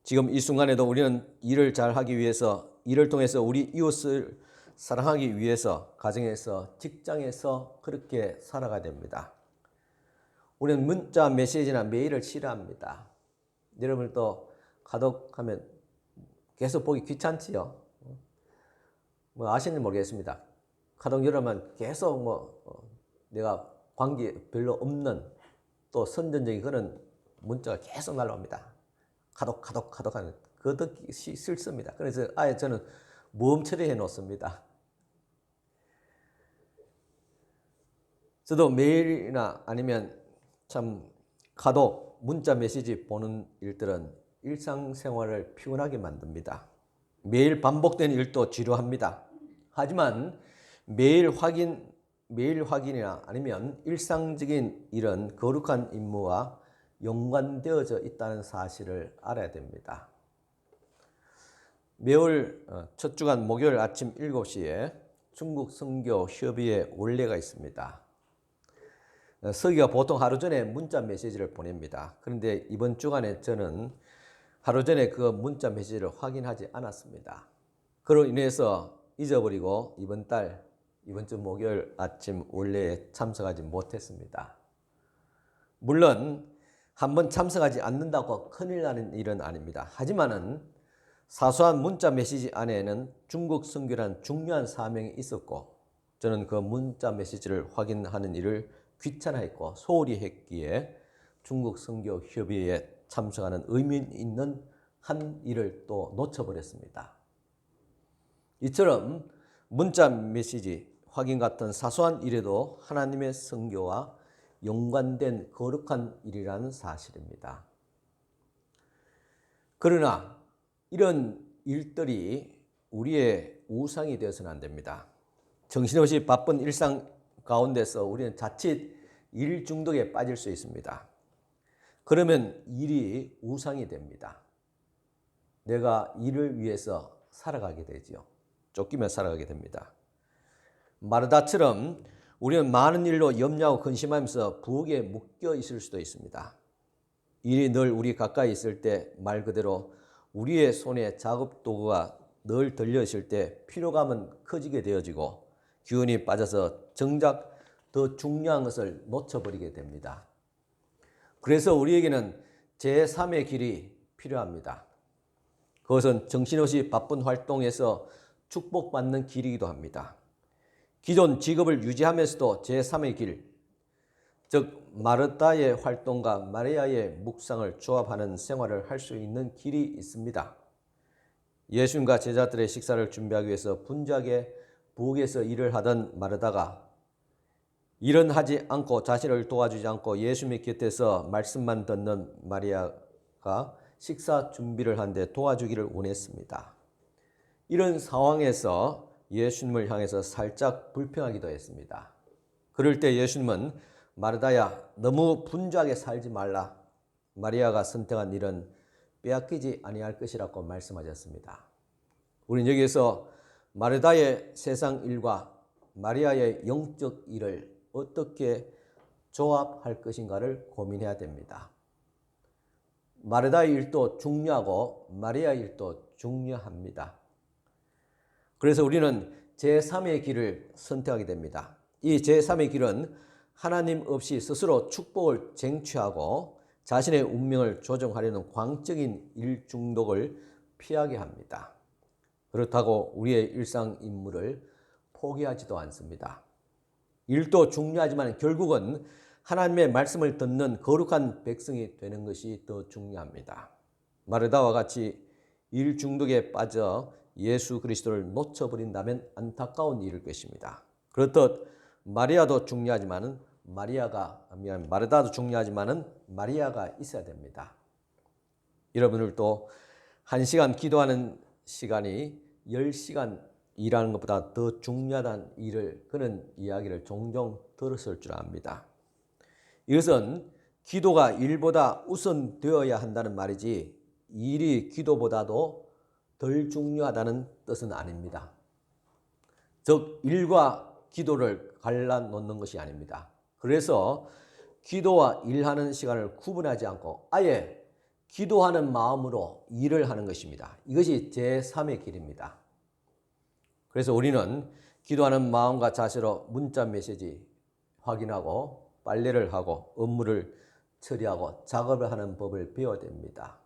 지금 이 순간에도 우리는 일을 잘하기 위해서, 일을 통해서 우리 이웃을 사랑하기 위해서 가정에서, 직장에서 그렇게 살아가야 됩니다. 우리는 문자 메시지나 메일을 싫어합니다. 여러분도 카톡하면 계속 보기 귀찮지요. 뭐 아시는지 모르겠습니다. 카톡 열으면 계속 내가 관계 별로 없는 또 선전적인 그런 문자가 계속 날라옵니다. 카톡 하는 그거 듣기 싫습니다. 그래서 아예 저는 모음 처리해 놓습니다. 저도 메일이나 아니면 참 카톡, 문자 메시지 보는 일들은 일상생활을 피곤하게 만듭니다. 매일 반복되는 일도 지루합니다. 하지만 매일 확인이나 아니면 일상적인 일은 거룩한 임무와 연관되어져 있다는 사실을 알아야 됩니다. 매월 첫 주간 목요일 아침 7시에 중국 선교 협의회 원래가 있습니다. 서기가 보통 하루 전에 문자 메시지를 보냅니다. 그런데 이번 주간에 저는 하루 전에 그 문자 메시지를 확인하지 않았습니다. 그로 인해서 잊어버리고 이번 주 목요일 아침 원래에 참석하지 못했습니다. 물론 한번 참석하지 않는다고 큰일 나는 일은 아닙니다. 하지만은 사소한 문자 메시지 안에는 중국 선교라는 중요한 사명이 있었고 저는 그 문자 메시지를 확인하는 일을 귀찮아했고 소홀히 했기에 중국 선교 협의회에 참석하는 의미 있는 한 일을 또 놓쳐버렸습니다. 이처럼 문자 메시지 확인 같은 사소한 일에도 하나님의 선교와 연관된 거룩한 일이라는 사실입니다. 그러나 이런 일들이 우리의 우상이 되어서는 안 됩니다. 정신없이 바쁜 일상 가운데서 우리는 자칫 일 중독에 빠질 수 있습니다. 그러면 일이 우상이 됩니다. 내가 일을 위해서 살아가게 되지요. 쫓기며 살아가게 됩니다. 마르다처럼 우리는 많은 일로 염려하고 근심하면서 부엌에 묶여 있을 수도 있습니다. 일이 늘 우리 가까이 있을 때 말 그대로 우리의 손에 작업 도구가 늘 들려 있을 때 피로감은 커지게 되어지고 기운이 빠져서 정작 더 중요한 것을 놓쳐버리게 됩니다. 그래서 우리에게는 제3의 길이 필요합니다. 그것은 정신없이 바쁜 활동에서 축복받는 길이기도 합니다. 기존 직업을 유지하면서도 제3의 길, 즉 마르다의 활동과 마리아의 묵상을 조합하는 생활을 할 수 있는 길이 있습니다. 예수님과 제자들의 식사를 준비하기 위해서 분주하게 부엌에서 일을 하던 마르다가 일은 하지 않고 자신을 도와주지 않고 예수님의 곁에서 말씀만 듣는 마리아가 식사 준비를 하는데 도와주기를 원했습니다. 이런 상황에서 예수님을 향해서 살짝 불평하기도 했습니다. 그럴 때 예수님은 마르다야 너무 분주하게 살지 말라. 마리아가 선택한 일은 빼앗기지 아니할 것이라고 말씀하셨습니다. 우리는 여기에서 마르다의 세상 일과 마리아의 영적 일을 어떻게 조합할 것인가를 고민해야 됩니다. 마르다의 일도 중요하고 마리아의 일도 중요합니다. 그래서 우리는 제3의 길을 선택하게 됩니다. 이 제3의 길은 하나님 없이 스스로 축복을 쟁취하고 자신의 운명을 조정하려는 광적인 일 중독을 피하게 합니다. 그렇다고 우리의 일상 임무를 포기하지도 않습니다. 일도 중요하지만 결국은 하나님의 말씀을 듣는 거룩한 백성이 되는 것이 더 중요합니다. 마르다와 같이 일 중독에 빠져 예수 그리스도를 놓쳐버린다면 안타까운 일일 것입니다. 그렇듯 마르다도 중요하지만 마리아가 있어야 됩니다. 여러분들도 1시간 기도하는 시간이 10시간 일하는 것보다 더 중요하다는 그런 이야기를 종종 들었을 줄 압니다. 이것은 기도가 일보다 우선되어야 한다는 말이지 일이 기도보다도 덜 중요하다는 뜻은 아닙니다. 즉 일과 기도를 갈라놓는 것이 아닙니다. 그래서 기도와 일하는 시간을 구분하지 않고 아예 기도하는 마음으로 일을 하는 것입니다. 이것이 제3의 길입니다. 그래서 우리는 기도하는 마음과 자세로 문자 메시지 확인하고 빨래를 하고 업무를 처리하고 작업을 하는 법을 배워야 됩니다.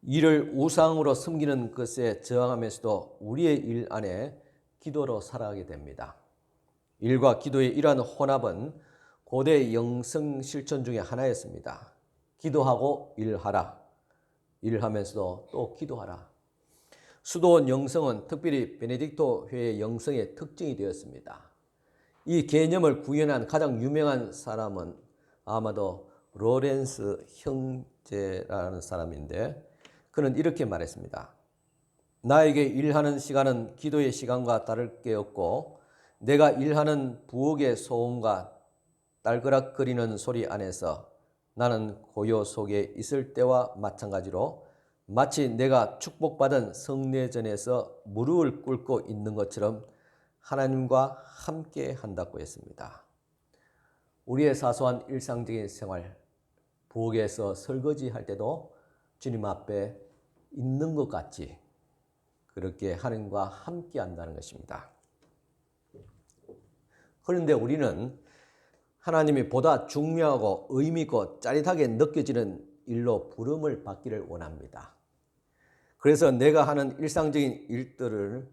이를 우상으로 섬기는 것에 저항하면서도 우리의 일 안에 기도로 살아가게 됩니다. 일과 기도의 이러한 혼합은 고대 영성 실천 중에 하나였습니다. 기도하고 일하라. 일하면서도 또 기도하라. 수도원 영성은 특별히 베네딕토 회의 영성의 특징이 되었습니다. 이 개념을 구현한 가장 유명한 사람은 아마도 로렌스 형제라는 사람인데 그는 이렇게 말했습니다. 나에게 일하는 시간은 기도의 시간과 다를 게 없고 내가 일하는 부엌의 소음과 딸그락거리는 소리 안에서 나는 고요 속에 있을 때와 마찬가지로 마치 내가 축복받은 성례전에서 무릎을 꿇고 있는 것처럼 하나님과 함께 한다고 했습니다. 우리의 사소한 일상적인 생활, 부엌에서 설거지할 때도 주님 앞에 있는 것 같이 그렇게 하나님과 함께 한다는 것입니다. 그런데 우리는 하나님이 보다 중요하고 의미 있고 짜릿하게 느껴지는 일로 부름을 받기를 원합니다. 그래서 내가 하는 일상적인 일들을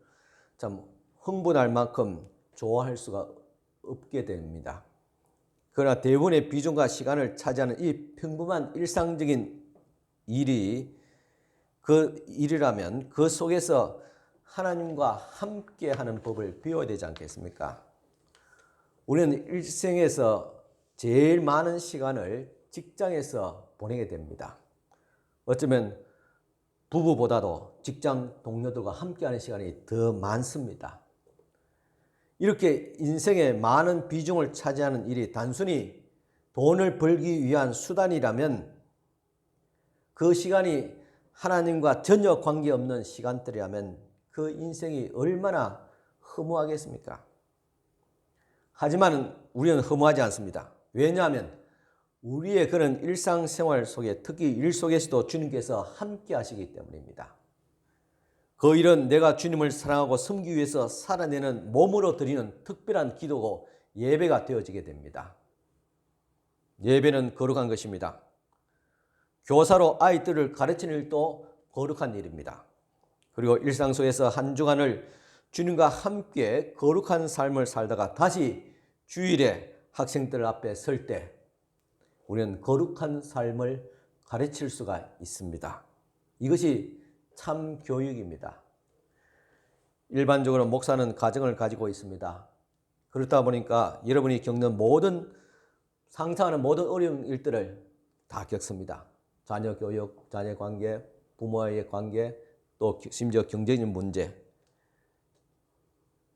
참 흥분할 만큼 좋아할 수가 없게 됩니다. 그러나 대부분의 비중과 시간을 차지하는 이 평범한 일상적인 일이 그 일이라면 그 속에서 하나님과 함께 하는 법을 배워야 되지 않겠습니까? 우리는 일생에서 제일 많은 시간을 직장에서 보내게 됩니다. 어쩌면 부부보다도 직장 동료들과 함께하는 시간이 더 많습니다. 이렇게 인생의 많은 비중을 차지하는 일이 단순히 돈을 벌기 위한 수단이라면 그 시간이 하나님과 전혀 관계없는 시간들이라면 그 인생이 얼마나 허무하겠습니까? 하지만 우리는 허무하지 않습니다. 왜냐하면 우리의 그런 일상생활 속에 특히 일 속에서도 주님께서 함께 하시기 때문입니다. 그 일은 내가 주님을 사랑하고 섬기기 위해서 살아내는 몸으로 드리는 특별한 기도고 예배가 되어지게 됩니다. 예배는 거룩한 것입니다. 교사로 아이들을 가르치는 일도 거룩한 일입니다. 그리고 일상 속에서 한 주간을 주님과 함께 거룩한 삶을 살다가 다시 주일에 학생들 앞에 설 때 우리는 거룩한 삶을 가르칠 수가 있습니다. 이것이 참 교육입니다. 일반적으로 목사는 가정을 가지고 있습니다. 그렇다 보니까 여러분이 겪는 상상하는 모든 어려운 일들을 다 겪습니다. 자녀 교육, 자녀 관계, 부모와의 관계, 또 심지어 경제적인 문제.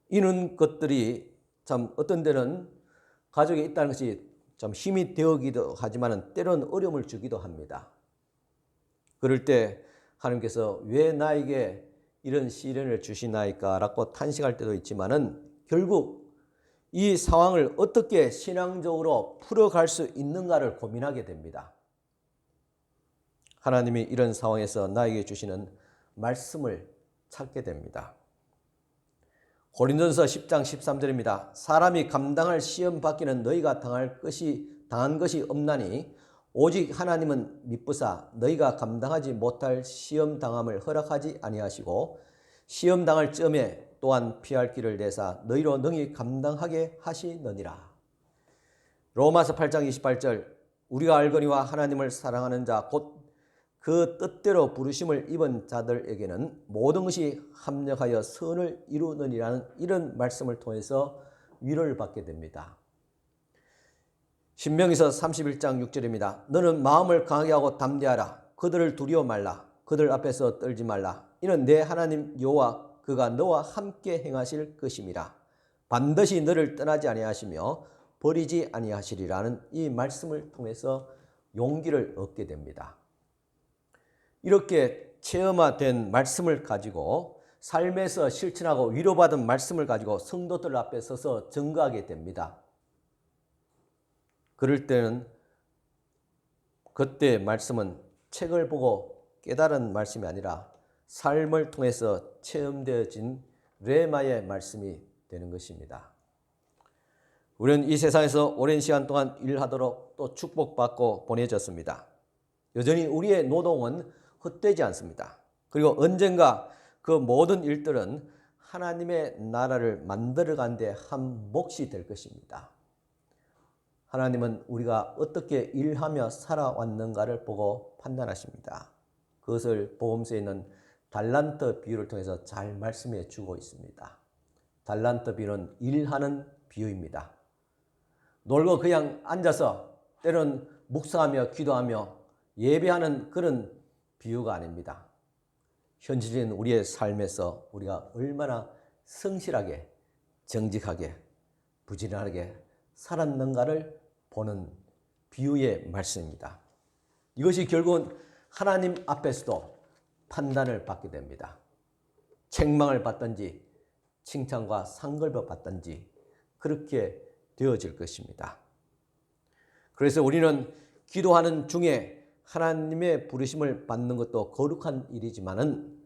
이런 것들이 참 어떤 데는 가족에 있다는 것이 참 힘이 되기도 하지만 때로는 어려움을 주기도 합니다. 그럴 때 하나님께서 왜 나에게 이런 시련을 주시나이까 라고 탄식할 때도 있지만은 결국 이 상황을 어떻게 신앙적으로 풀어갈 수 있는가를 고민하게 됩니다. 하나님이 이런 상황에서 나에게 주시는 말씀을 찾게 됩니다. 고린도전서 10장 13절입니다. 사람이 감당할 시험 받기는 너희가 당한 것이 없나니 오직 하나님은 미쁘사 너희가 감당하지 못할 시험 당함을 허락하지 아니하시고 시험 당할 쯤에 또한 피할 길을 내사 너희로 능히 감당하게 하시느니라. 로마서 8장 28절 우리가 알거니와 하나님을 사랑하는 자 곧 그 뜻대로 부르심을 입은 자들에게는 모든 것이 합력하여 선을 이루느니라는 이런 말씀을 통해서 위로를 받게 됩니다. 신명기서 31장 6절입니다. 너는 마음을 강하게 하고 담대하라. 그들을 두려워 말라. 그들 앞에서 떨지 말라. 이는 내 하나님 여호와 그가 너와 함께 행하실 것임이라. 반드시 너를 떠나지 아니하시며 버리지 아니하시리라는 이 말씀을 통해서 용기를 얻게 됩니다. 이렇게 체험화된 말씀을 가지고 삶에서 실천하고 위로받은 말씀을 가지고 성도들 앞에 서서 증거하게 됩니다. 그럴 때는 그때 말씀은 책을 보고 깨달은 말씀이 아니라 삶을 통해서 체험되어진 레마의 말씀이 되는 것입니다. 우리는 이 세상에서 오랜 시간 동안 일하도록 또 축복받고 보내졌습니다. 여전히 우리의 노동은 헛되지 않습니다. 그리고 언젠가 그 모든 일들은 하나님의 나라를 만들어가는 데 한 몫이 될 것입니다. 하나님은 우리가 어떻게 일하며 살아왔는가를 보고 판단하십니다. 그것을 복음서에 있는 달란트 비유를 통해서 잘 말씀해 주고 있습니다. 달란트 비유는 일하는 비유입니다. 놀고 그냥 앉아서 때로는 묵상하며 기도하며 예배하는 그런 비유가 아닙니다. 현실인 우리의 삶에서 우리가 얼마나 성실하게, 정직하게, 부지런하게 살았는가를 보는 비유의 말씀입니다. 이것이 결국은 하나님 앞에서도 판단을 받게 됩니다. 책망을 받든지 칭찬과 상급을 받든지 그렇게 되어질 것입니다. 그래서 우리는 기도하는 중에 하나님의 부르심을 받는 것도 거룩한 일이지만은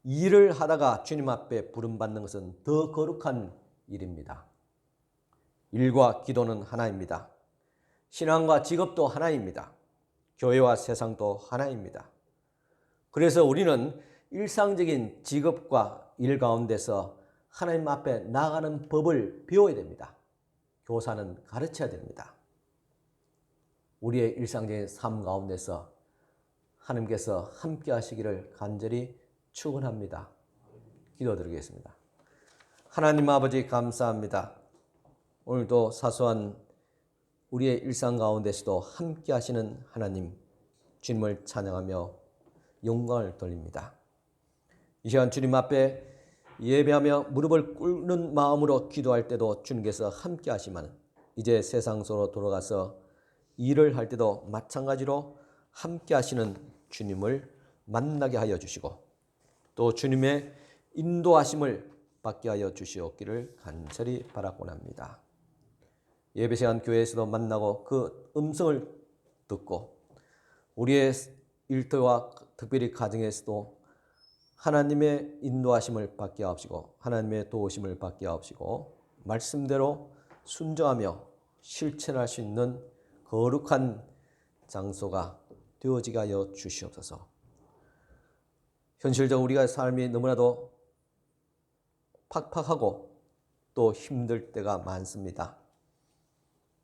일을 하다가 주님 앞에 부름받는 것은 더 거룩한 일입니다. 일과 기도는 하나입니다. 신앙과 직업도 하나입니다. 교회와 세상도 하나입니다. 그래서 우리는 일상적인 직업과 일 가운데서 하나님 앞에 나아가는 법을 배워야 됩니다. 교사는 가르쳐야 됩니다. 우리의 일상적인 삶 가운데서 하나님께서 함께 하시기를 간절히 축원합니다. 기도드리겠습니다. 하나님 아버지 감사합니다. 오늘도 사소한 우리의 일상 가운데서도 함께 하시는 하나님 주님을 찬양하며 영광을 돌립니다. 이 시간 주님 앞에 예배하며 무릎을 꿇는 마음으로 기도할 때도 주님께서 함께 하시면 이제 세상 속으로 돌아가서 일을 할 때도 마찬가지로 함께 하시는 주님을 만나게 하여 주시고 또 주님의 인도하심을 받게 하여 주시옵기를 간절히 바라곤 합니다. 예배 시간 교회에서도 만나고 그 음성을 듣고 우리의 일터와 특별히 가정에서도 하나님의 인도하심을 받게 하옵시고 하나님의 도우심을 받게 하옵시고 말씀대로 순종하며 실천할 수 있는 거룩한 장소가 되어지게 하여 주시옵소서. 현실적으로 우리가 삶이 너무나도 팍팍하고 또 힘들 때가 많습니다.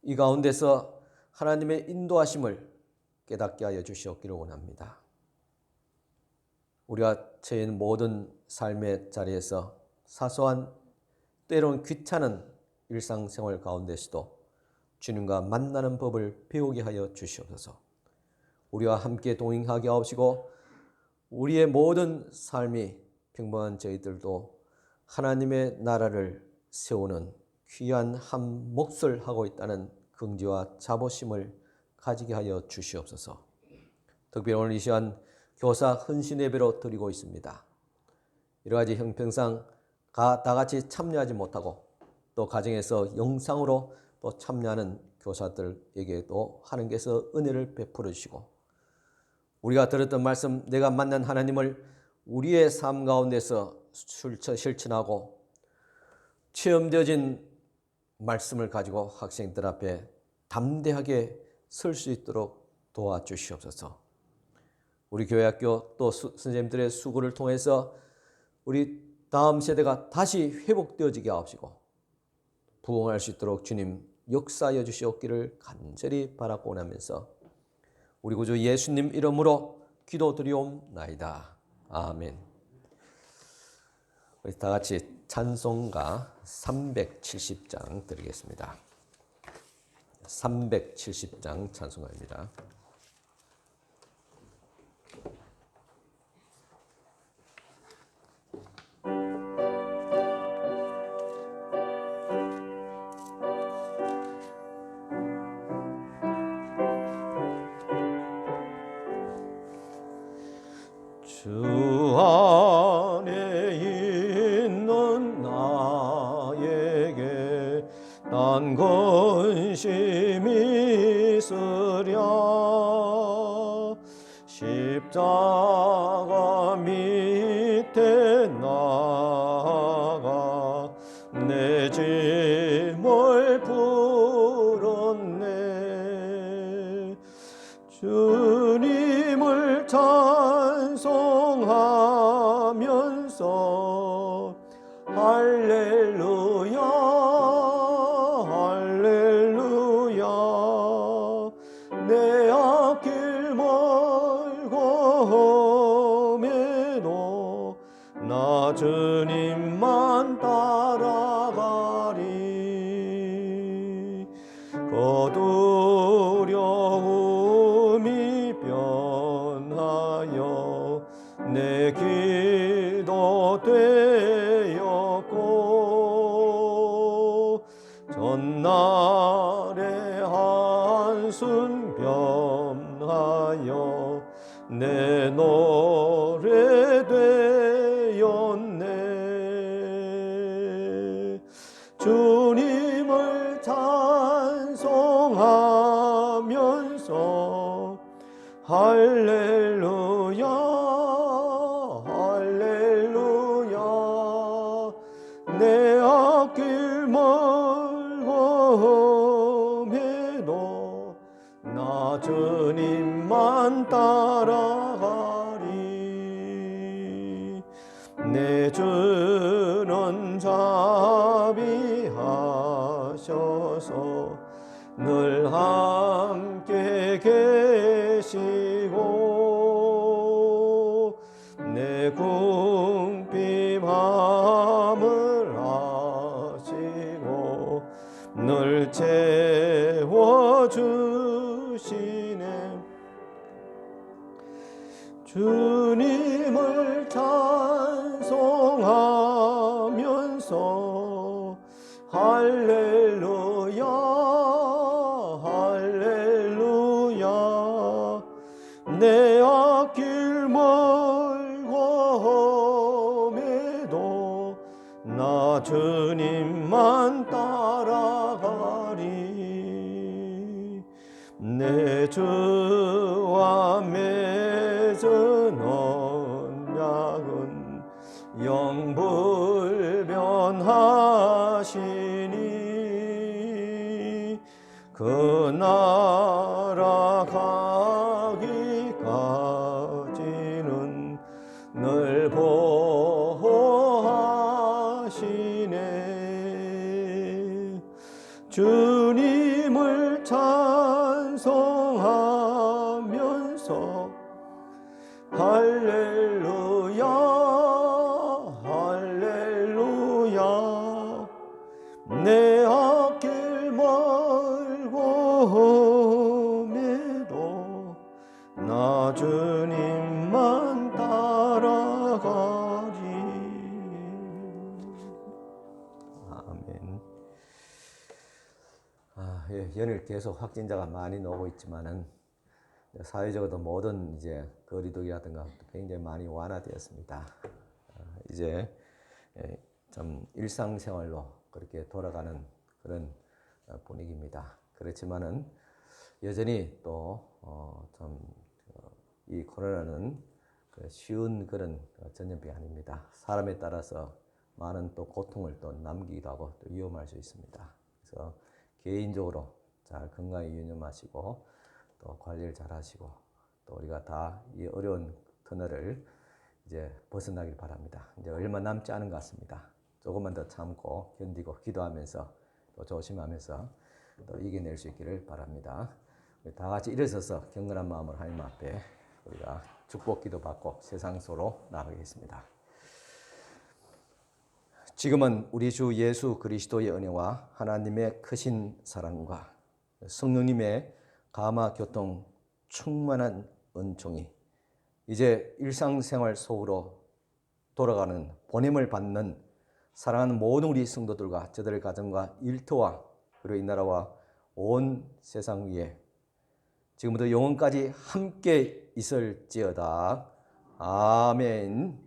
이 가운데서 하나님의 인도하심을 깨닫게 하여 주시옵기를 원합니다. 우리가 처해 있는 모든 삶의 자리에서 사소한 때로는 귀찮은 일상생활 가운데서도 주님과 만나는 법을 배우게 하여 주시옵소서. 우리와 함께 동행하게 하옵시고 우리의 모든 삶이 평범한 저희들도 하나님의 나라를 세우는 귀한 한 몫을 하고 있다는 긍지와 자부심을 가지게 하여 주시옵소서. 특별히 오늘 이 시간 교사 헌신 예배로 드리고 있습니다. 여러 가지 형평상 다 같이 참여하지 못하고 또 가정에서 영상으로 또 참여하는 교사들에게도 하나님께서 은혜를 베풀어 주시고 우리가 들었던 말씀 내가 만난 하나님을 우리의 삶 가운데서 실천하고 체험되어진 말씀을 가지고 학생들 앞에 담대하게 설 수 있도록 도와주시옵소서. 우리 교회학교 또 선생님들의 수고를 통해서 우리 다음 세대가 다시 회복되어지게 하옵시고 부흥할 수 있도록 주님 역사하여 주시옵기를 간절히 바라고 원하면서 우리 구주 예수님 이름으로 기도드리옵나이다. 아멘. 우리 다 같이 찬송가 370장 드리겠습니다. 370장 찬송가입니다. 밑에 나가 내 짐을 풀었네. 주님을 찬송하면서 할렐루야 할렐루야 내 앞길 멀고 험해도 나 주님만 따라가리. 두려움이 변하여 내 기도 되었고 전날의 한숨 변하여 내 노래 되었네. 주님을 찬송하면서 할렐루야 할렐루야 내 앞길 멀고 험해도 나 주님만 따라가리. 내 주는 자비하셔서 늘 함께 계시고 내 궁핍함을 아시고 늘 채워주시네. 주님을 찬송하면서 할렐루야 할렐루야 내 앞길 멀고 험해도 나 주님만 따라가리. 내 주와 맺은 언약은 영불변하시니 그 나라 가기까지는 늘 보호하시네. 주님을 찬송하면서 할렐루야 할렐루야 내 앞길 멀고 험해도 나 주님만 따라가리. 아멘. 연일 계속 확진자가 많이 나오고 있지만은 사회적으로도 모든 이제 거리두기라든가 굉장히 많이 완화되었습니다. 이제 좀 일상생활로 그렇게 돌아가는 그런 분위기입니다. 그렇지만은 여전히 또 좀 이 코로나는 쉬운 그런 전염병이 아닙니다. 사람에 따라서 많은 또 고통을 또 남기기도 하고 또 위험할 수 있습니다. 그래서 개인적으로 잘 건강에 유념하시고 또 관리를 잘 하시고 또 우리가 다 이 어려운 터널을 이제 벗어나길 바랍니다. 이제 얼마 남지 않은 것 같습니다. 조금만 더 참고 견디고 기도하면서 또 조심하면서 또 이겨낼 수 있기를 바랍니다. 우리 다 같이 일어서서 경건한 마음으로 하나님 앞에 우리가 축복 기도 받고 세상 소로 나가겠습니다. 지금은 우리 주 예수 그리스도의 은혜와 하나님의 크신 사랑과 성령님의 감화 교통 충만한 은총이 이제 일상생활 속으로 돌아가는 보냄을 받는 사랑하는 모든 우리 성도들과 저들의 가정과 일터와 그리고 이 나라와 온 세상 위에 지금부터 영원까지 함께 있을지어다. 아멘.